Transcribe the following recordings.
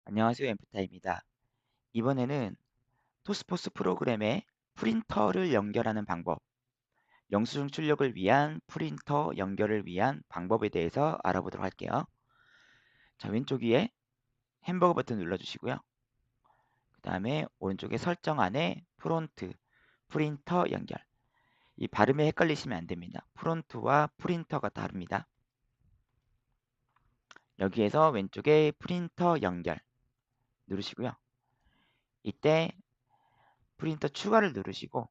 안녕하세요. 엠프타입니다. 이번에는 토스포스 프로그램에 프린터를 연결하는 방법, 영수증 출력을 위한 프린터 연결을 위한 방법에 대해서 알아보도록 할게요. 자, 왼쪽 위에 햄버거 버튼 눌러주시고요. 그 다음에 오른쪽에 설정 안에 프론트, 프린터 연결. 이 발음에 헷갈리시면 안 됩니다. 프론트와 프린터가 다릅니다. 여기에서 왼쪽에 프린터 연결 누르시고요. 이때 프린터 추가를 누르시고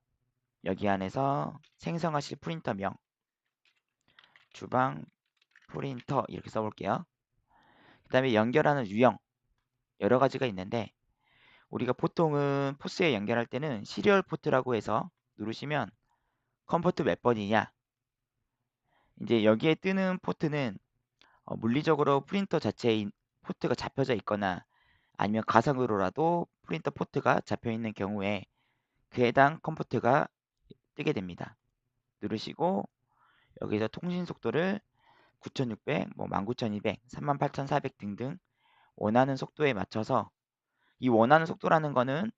여기 안에서 생성하실 프린터명 주방 프린터 이렇게 써볼게요. 그 다음에 연결하는 유형 여러 가지가 있는데 우리가 보통은 포스에 연결할 때는 시리얼 포트라고 해서 누르시면 컴포트 몇 번이냐, 이제 여기에 뜨는 포트는 물리적으로 프린터 자체에 포트가 잡혀져 있거나 아니면 가상으로라도 프린터 포트가 잡혀 있는 경우에 그에 해당 컴포트가 뜨게 됩니다. 누르시고 여기서 통신 속도를 9600, 뭐 19200, 38400 등등 원하는 속도에 맞춰서, 이 원하는 속도라는 거는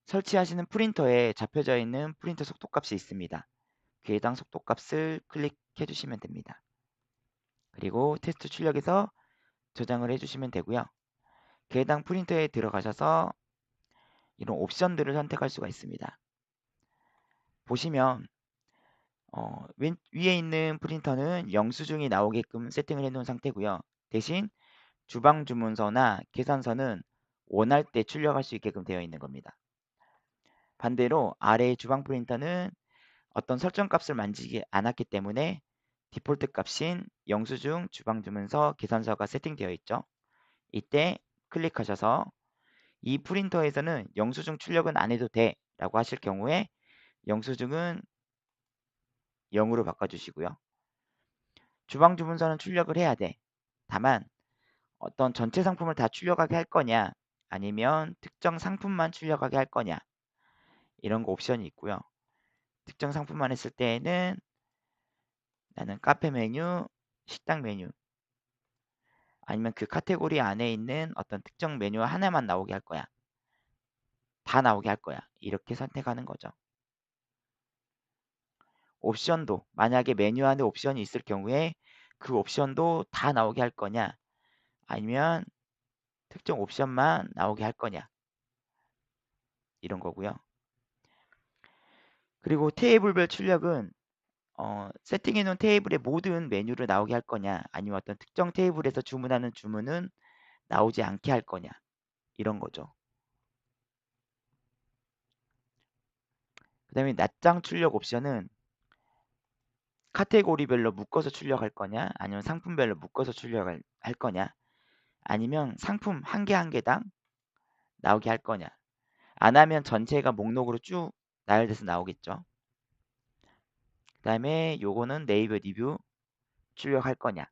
설치하시는 프린터에 잡혀져 있는 프린터 속도값이 있습니다. 그 해당 속도값을 클릭해 주시면 됩니다. 그리고 테스트 출력에서 저장을 해 주시면 되고요. 그 해당 프린터에 들어가셔서 이런 옵션들을 선택할 수가 있습니다. 보시면 왼 위에 있는 프린터는 영수증이 나오게끔 세팅을 해 놓은 상태고요. 대신 주방 주문서나 계산서는 원할 때 출력할 수 있게끔 되어 있는 겁니다. 반대로 아래의 주방 프린터는 어떤 설정 값을 만지지 않았기 때문에 디폴트 값인 영수증, 주방 주문서, 계산서가 세팅되어 있죠. 이때 클릭하셔서 이 프린터에서는 영수증 출력은 안 해도 돼 라고 하실 경우에 영수증은 0으로 바꿔주시고요. 주방 주문서는 출력을 해야 돼. 다만 어떤 전체 상품을 다 출력하게 할 거냐, 아니면 특정 상품만 출력하게 할 거냐, 이런 거 옵션이 있고요. 특정 상품만 했을 때에는 나는 카페 메뉴, 식당 메뉴, 아니면 그 카테고리 안에 있는 어떤 특정 메뉴 하나만 나오게 할 거야, 다 나오게 할 거야, 이렇게 선택하는 거죠. 옵션도 만약에 메뉴 안에 옵션이 있을 경우에 그 옵션도 다 나오게 할 거냐, 아니면 특정 옵션만 나오게 할 거냐, 이런 거고요. 그리고 테이블별 출력은 세팅해 놓은 테이블의 모든 메뉴를 나오게 할 거냐, 아니면 어떤 특정 테이블에서 주문하는 주문은 나오지 않게 할 거냐, 이런 거죠. 그 다음에 낱장 출력 옵션은 카테고리별로 묶어서 출력할 거냐, 아니면 상품별로 묶어서 출력할 거냐, 아니면 상품 한 개 한 개당 나오게 할 거냐. 안 하면 전체가 목록으로 쭉 나열돼서 나오겠죠. 그 다음에 요거는 네이버 리뷰 출력할 거냐.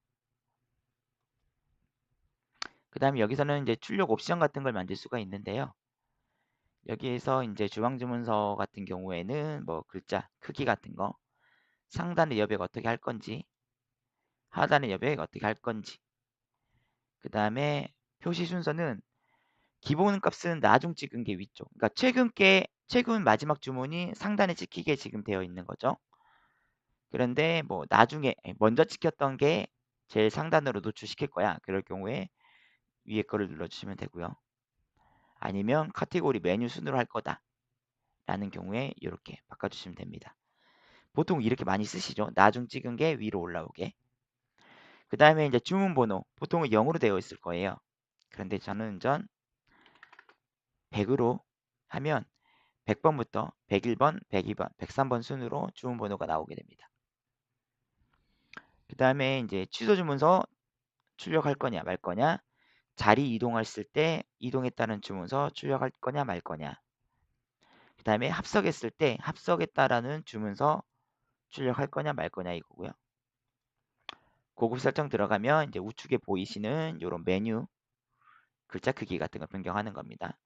그 다음에 여기서는 이제 출력 옵션 같은 걸 만들 수가 있는데요. 여기에서 이제 주방주문서 같은 경우에는 뭐 글자 크기 같은 거, 상단의 여백 어떻게 할 건지, 하단의 여백 어떻게 할 건지, 그 다음에 표시 순서는 기본 값은 나중 찍은 게 위쪽. 그러니까 최근 마지막 주문이 상단에 찍히게 지금 되어 있는 거죠. 그런데 뭐 나중에 먼저 찍혔던 게 제일 상단으로 노출시킬 거야. 그럴 경우에 위에 거를 눌러주시면 되고요. 아니면 카테고리 메뉴 순으로 할 거다 라는 경우에 이렇게 바꿔주시면 됩니다. 보통 이렇게 많이 쓰시죠. 나중 찍은 게 위로 올라오게. 그 다음에 이제 주문 번호 보통은 0으로 되어 있을 거예요. 그런데 저는 전 100으로 하면 100번부터 101번, 102번, 103번 순으로 주문 번호가 나오게 됩니다. 그 다음에 이제 취소 주문서 출력할 거냐 말 거냐, 자리 이동했을 때 이동했다는 주문서 출력할 거냐 말 거냐, 그 다음에 합석했을 때 합석했다라는 주문서 출력할 거냐 말 거냐 이거고요. 고급 설정 들어가면 이제 우측에 보이시는 이런 메뉴 글자 크기 같은 거 변경하는 겁니다.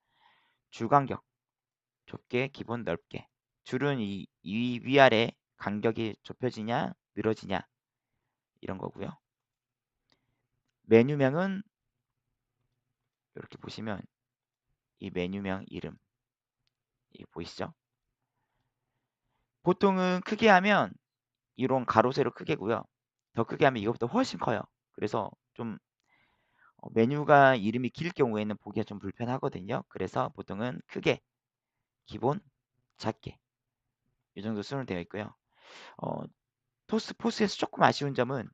줄 간격 좁게, 기본 넓게. 줄은 이 위아래 간격이 좁혀지냐 늘어지냐 이런 거고요. 메뉴명은 이렇게 보시면 이 메뉴명 이름 이 보이시죠? 보통은 크게 하면 이런 가로 세로 크게고요. 더 크게 하면 이것보다 훨씬 커요. 그래서 좀 메뉴가 이름이 길 경우에는 보기가 좀 불편하거든요. 그래서 보통은 크게, 기본, 작게 이 정도 수준으로 되어 있고요. 어, 포스에서 조금 아쉬운 점은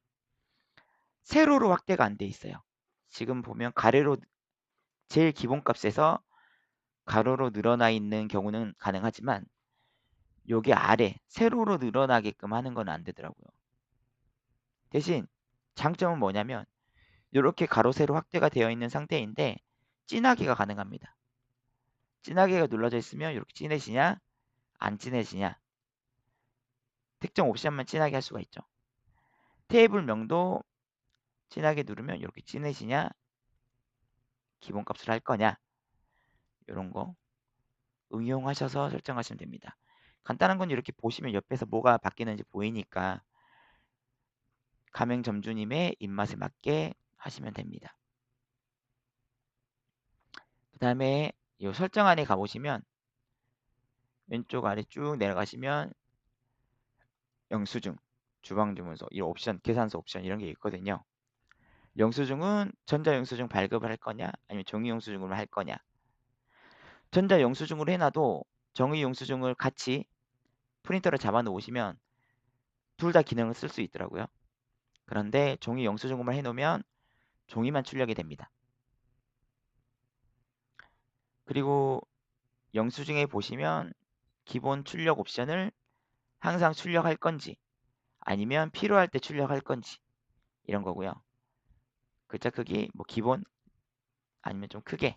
세로로 확대가 안 돼 있어요. 지금 보면 가로로 제일 기본 값에서 가로로 늘어나 있는 경우는 가능하지만 여기 아래 세로로 늘어나게끔 하는 건 안 되더라고요. 대신 장점은 뭐냐면 이렇게 가로 세로 확대가 되어 있는 상태인데 진하게가 가능합니다. 진하게가 눌러져 있으면 이렇게 진해지냐 안 진해지냐 특정 옵션만 진하게 할 수가 있죠. 테이블명도 진하게 누르면 이렇게 진해지냐 기본값을 할 거냐 이런 거 응용하셔서 설정하시면 됩니다. 간단한 건 이렇게 보시면 옆에서 뭐가 바뀌는지 보이니까 가맹점주님의 입맛에 맞게 하시면 됩니다. 그 다음에 이 설정 안에 가보시면 왼쪽 아래 쭉 내려가시면 영수증, 주방주문서, 이 옵션, 계산서 옵션 이런 게 있거든요. 영수증은 전자영수증 발급을 할 거냐 아니면 종이영수증으로 할 거냐. 전자영수증으로 해놔도 종이영수증을 같이 프린터를 잡아 놓으시면 둘 다 기능을 쓸 수 있더라고요. 그런데 종이영수증으로만 해놓으면 종이만 출력이 됩니다. 그리고 영수증에 보시면 기본 출력 옵션을 항상 출력할 건지 아니면 필요할 때 출력할 건지 이런 거고요. 글자 크기 뭐 기본 아니면 좀 크게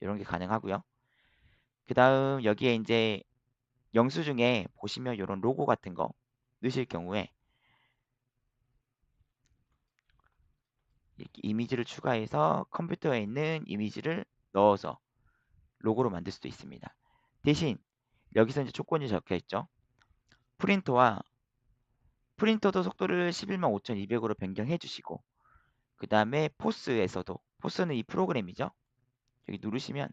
이런 게 가능하고요. 그 다음 여기에 이제 영수증에 보시면 이런 로고 같은 거 넣으실 경우에 이렇게 이미지를 추가해서 컴퓨터에 있는 이미지를 넣어서 로고로 만들 수도 있습니다. 대신 여기서 이제 조건이 적혀 있죠. 프린터도 속도를 11만 5200으로 변경해 주시고 그 다음에 포스는 이 프로그램이죠. 여기 누르시면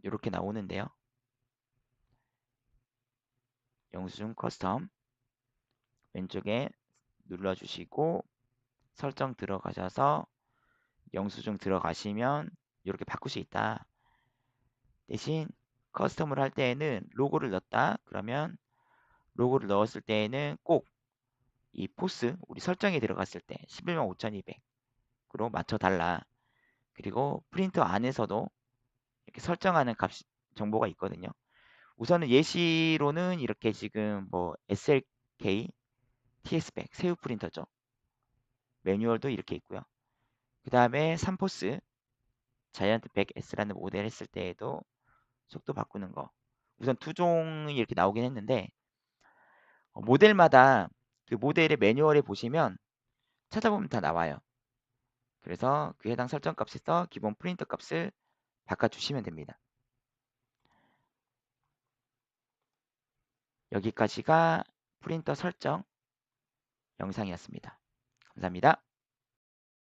이렇게 나오는데요. 영수증 커스텀 왼쪽에 눌러주시고 설정 들어가셔서 영수증 들어가시면 이렇게 바꿀 수 있다. 대신 커스텀을 할 때에는 로고를 넣었다. 그러면 로고를 넣었을 때에는 꼭 이 포스 우리 설정에 들어갔을 때 11만 5200으로 맞춰달라. 그리고 프린터 안에서도 이렇게 설정하는 값 정보가 있거든요. 우선은 예시로는 이렇게 지금 뭐 SLK, TS100 새우 프린터죠. 매뉴얼도 이렇게 있고요. 그 다음에 3포스 자이언트 100S라는 모델 했을 때에도 속도 바꾸는 거. 우선 두 종이 이렇게 나오긴 했는데 모델마다 그 모델의 매뉴얼에 보시면 찾아보면 다 나와요. 그래서 그 해당 설정 값에서 기본 프린터 값을 바꿔주시면 됩니다. 여기까지가 프린터 설정 영상이었습니다. 감사합니다.